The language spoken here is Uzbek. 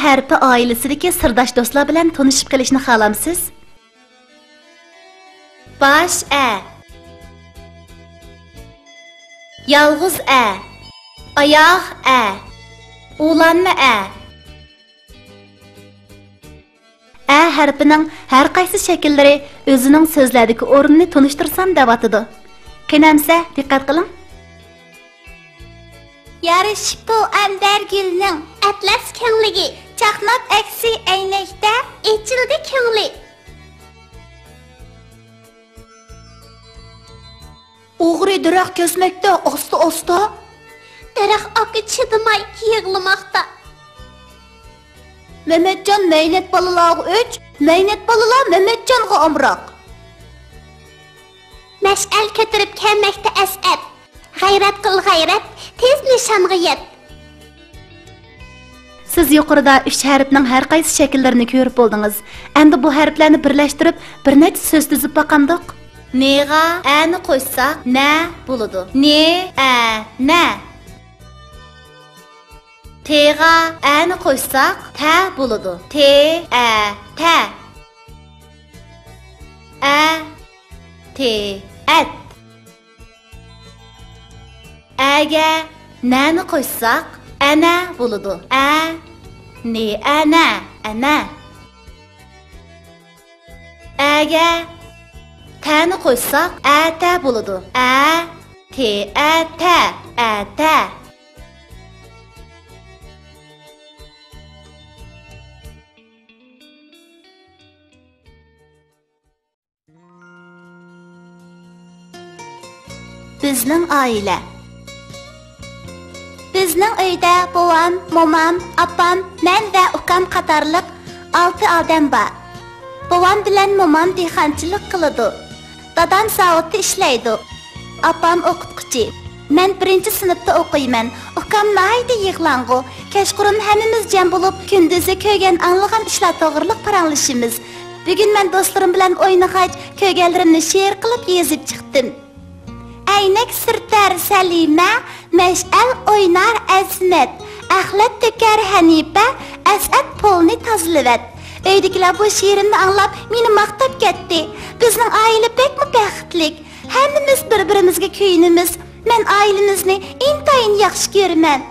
harfi oilasidagi sirdosh do'stlar bilan tanishib qilishni xohlamsiz? Bosh a. Yolg'iz a. Oyoq a. Ulanma a. A harfining har qaysi shakllari o'zining so'zlardagi o'rnini tanishtirsam deb atadi. Qanamsa diqqat qiling. Yarışıptı Andergül'nün atlas kengligi, çaqnab aksi aynakda echildi kengli. O'g'ri daraxt kesmoqda osta-osta. Daraxt oqi chidamay yig'lamoqda. Mehmetjon Meynat balalarga o'ch, Meynat balalar Mehmetjonga omroq. Mash'al ko'tarib kelmoqda as'ab. G'ayrat qil g'ayrat, tez nishonga yet. Siz yuqorida 3 harfning har qaysi shakllarini ko'rib bo'ldingiz. Endi bu harflarni birlashtirib bir necha so'z tuzib baqandiq. Ne'ga a'ni qo'shsak na bo'ladi. Ne a na. Te'ga a'ni qo'shsak ta bo'ladi. Te a ta. A te at. Aga nani qo'shsak ana bo'ladi. A ne ana ana. Aga tani qo'shsak ata bo'ladi. A te ata ata. Bizning oila. Bizning uyda bovam, momam, opam, men va ukam qatorliq 6 odam bor. Bovam bilan momam dehqonchilik qiladi. Dadam zavodda ishlaydi. Opam o'qituvchi. Men 1-sinfda o'qiyman. Ukam nayda yig'langu. Kechqurun hammamiz jam bo'lib, kunduzi ko'rgan anglagan ishlar to'g'riliq paranglashimiz. Bugun men do'stlarim bilan o'ynag'ach, ko'rganlarimni she'r qilib yozib chiqdim. Aynak sirtar Salima, mash'al o'ynar Azmat, axlat to'kar Hanifa, As'ad polni tozlavat. Uydagilar bu she'rimni anglab meni maqtab ketdi. Bizning oila bekmi baxtlik. Hammamiz bir-birimizga kuyinamiz. Men oilamizni intayin yaxshi ko'raman.